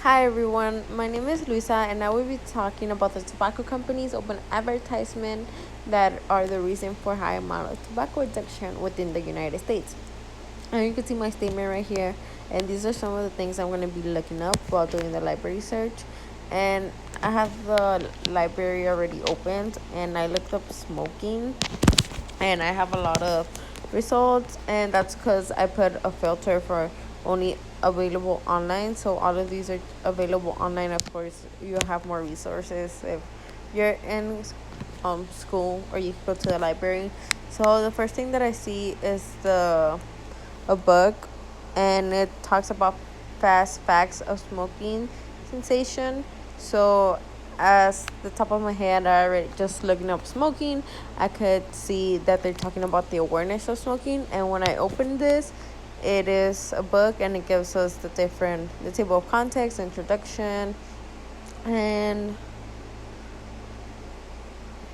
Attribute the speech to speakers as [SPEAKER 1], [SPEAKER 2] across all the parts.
[SPEAKER 1] Hi everyone, my name is Luisa and I will be talking about the tobacco companies' open advertisement that are the reason for high amount of tobacco addiction within the United States. And you can see my statement right here, and these are some of the things I'm going to be looking up while doing the library search. And I have the library already opened and I looked up smoking and I have a lot of results, and that's because I put a filter for only available online. So all of these are available online. Of course, you have more resources if you're in school or you go to the library. So the first thing that I see is the a book, and it talks about fast facts of smoking sensation. So, as the top of my head, I already just looking up smoking, I could see that they're talking about the awareness of smoking. And when I open this, it is a book, and it gives us the table of context, introduction, and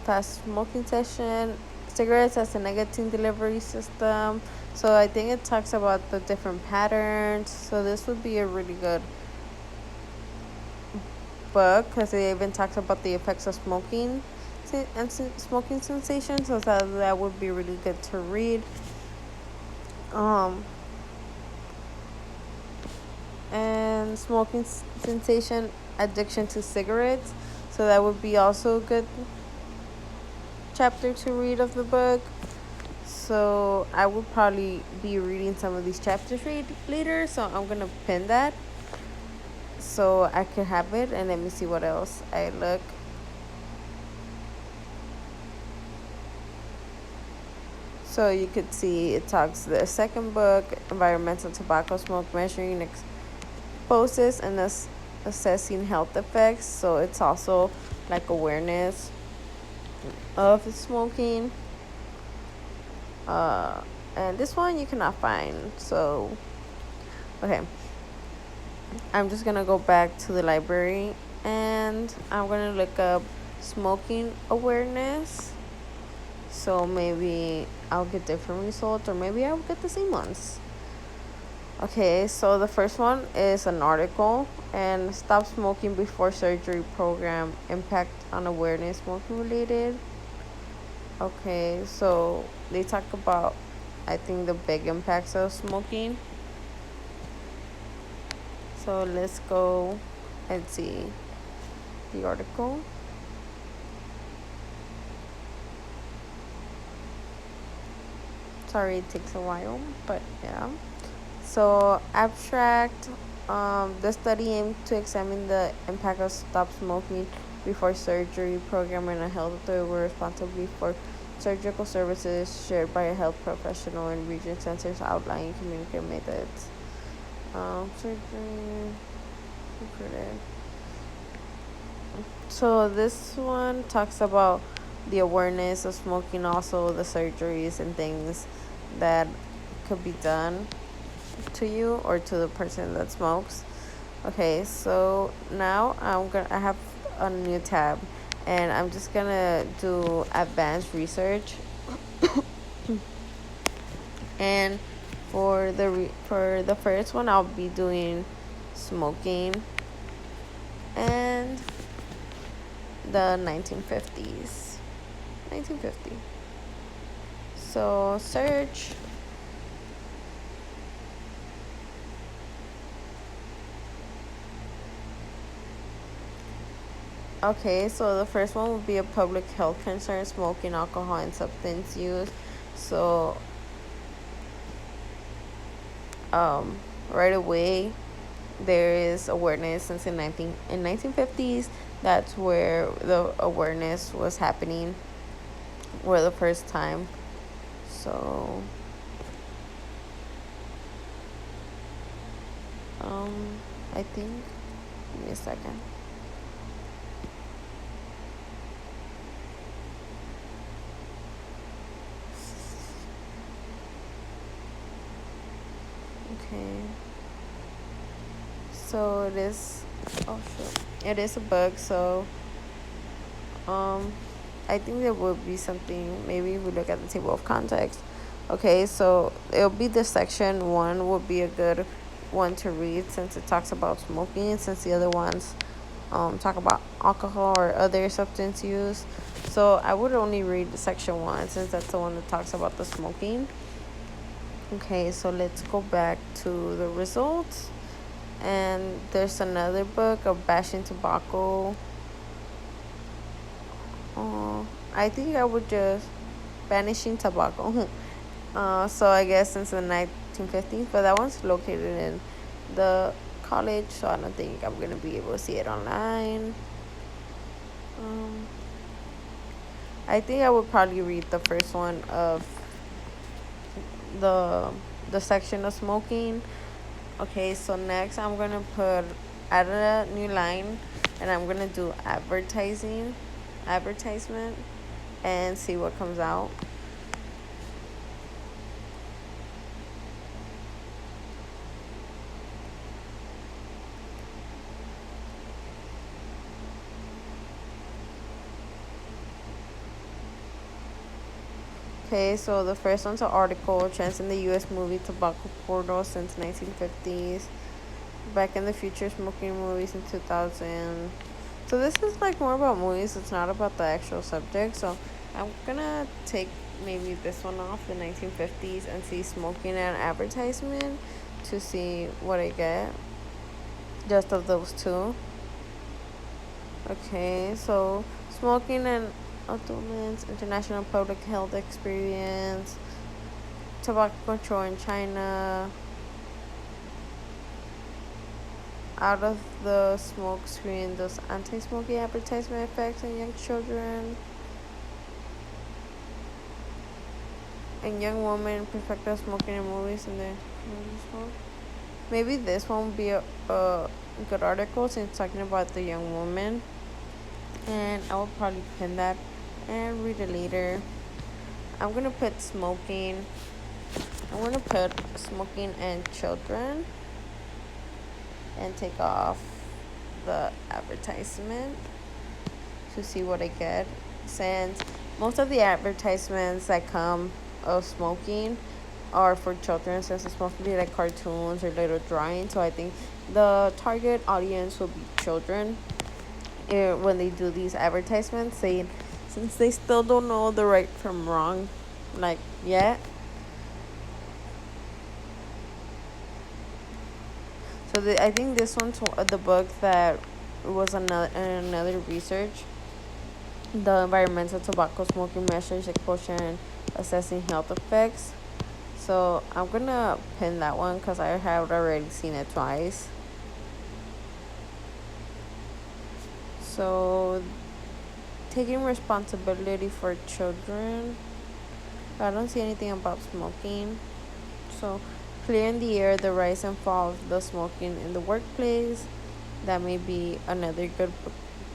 [SPEAKER 1] fast smoking session, cigarettes as a nicotine delivery system. So I think it talks about the different patterns. So this would be a really good book because it even talks about the effects of smoking and smoking sensation. So that would be really good to read. Um, and smoking sensation, addiction to cigarettes. So that would be also a good chapter to read of the book. So I will probably be reading some of these chapters later. So I'm gonna pin that so I can have it, and let me see what else I look. So you could see it talks the second book, environmental tobacco smoke measuring exposes and assessing health effects. So it's also like awareness of smoking. Uh, and this one you cannot find. So okay, I'm just gonna go back to the library and I'm gonna look up smoking awareness. So maybe I'll get different results, or maybe I'll get the same ones. Okay, so the first one is an article, and Stop Smoking Before Surgery Program Impact on Awareness Smoking Related. Okay, so they talk about, I think, the big impacts of smoking. So let's go and see the article. Sorry, it takes a while, but yeah. So, abstract. The study aimed to examine the impact of stop smoking before surgery program and a health authority were responsible for surgical services shared by a health professional and region centers outlining communicated methods. Surgery recruited. So this one talks about the awareness of smoking, also the surgeries and things that could be done to you or to the person that smokes. Okay, so now I have a new tab, and I'm just gonna do advanced research. And for the first one, I'll be doing smoking and the 1950s. 1950. So search. Okay, so the first one would be a public health concern: smoking, alcohol, and substance use. So, right away, there is awareness since in 1950s. That's where the awareness was happening, for the first time. So, I think. Give me a second. Okay. So it is. Oh shit! It is a book. So um, I think there will be something. Maybe we look at the table of context. Okay, so it'll be the section one would be a good one to read since it talks about smoking, since the other ones talk about alcohol or other substance use. So I would only read section 1 since that's the one that talks about the smoking. Okay, so let's go back to the results. And there's another book of bashing tobacco. I think I would just banishing tobacco. So I guess since the 1950s, but that one's located in the college, so I don't think I'm gonna be able to see it online. I think I would probably read the first one of the section of smoking. Okay, so next I'm gonna add a new line, and I'm gonna do advertisement, and see what comes out. Okay, so the first one's an article, trends in the U.S. movie tobacco portal since 1950s. Back in the Future smoking movies in 2000. So this is like more about movies. It's not about the actual subject. So I'm gonna take maybe this one off, the 1950s, and see smoking and advertisement to see what I get. Just of those two. Okay, so smoking and adults, international public health experience, tobacco control in China, out of the smoke screen, those anti-smoking advertisement effects on young children and young women, perspective of smoking in movies and the smoke. Maybe this one would be a good article since talking about the young woman, and I will probably pin that and read it later. I'm gonna put smoking. I'm gonna put smoking and children and take off the advertisement to see what I get, since most of the advertisements that come of smoking are for children, since it's mostly like cartoons or little drawings. So I think the target audience will be children when they do these advertisements, since they still don't know the right from wrong like yet. So I think this one's the book that was another research, the environmental tobacco smoking measures, exposure, and assessing health effects. So I'm gonna pin that one because I have already seen it twice. So taking responsibility for children. I don't see anything about smoking. So clearing the air, the rise and fall of the smoking in the workplace. That may be another good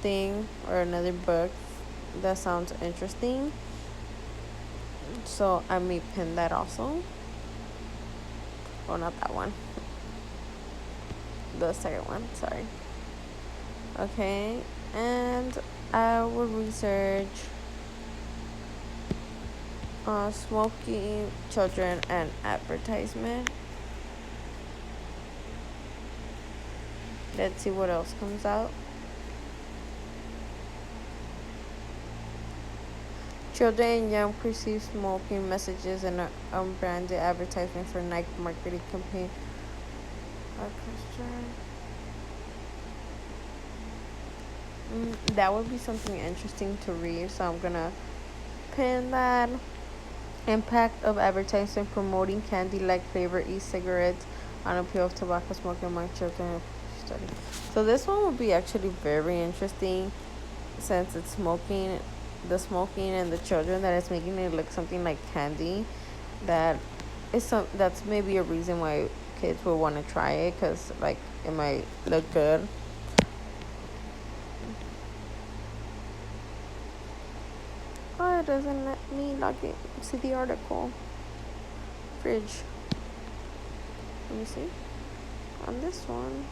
[SPEAKER 1] thing or another book that sounds interesting. So I may pin that also. Oh, not that one. The second one, sorry. Okay, and I will research smoking, children, and advertisement. Let's see what else comes out. Children and young perceive smoking messages and unbranded advertisement for Nike marketing campaign. That would be something interesting to read, so I'm gonna pin that. Impact of advertising promoting candy-like flavor e-cigarettes on appeal of tobacco smoking among children study. So this one would be actually very interesting, since it's the smoking and the children, that is making it look something like candy. That's maybe a reason why kids will want to try it, because like it might look good. Oh, it doesn't let me log in. See the article. Fridge. Let me see. On this one.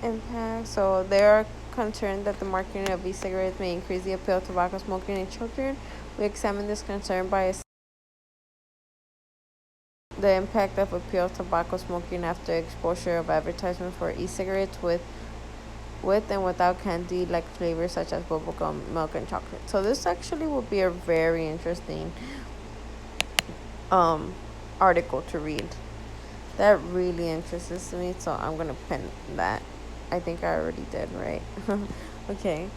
[SPEAKER 1] Impact. So there are concerned that the marketing of e-cigarettes may increase the appeal of tobacco smoking in children. We examine this concern by the impact of appeal of tobacco smoking after exposure of advertisement for e-cigarettes with and without candy like flavors such as bubblegum, milk, and chocolate. So this actually would be a very interesting um article to read. That really interests me, so I'm gonna pin that. I think I already did, right? Okay.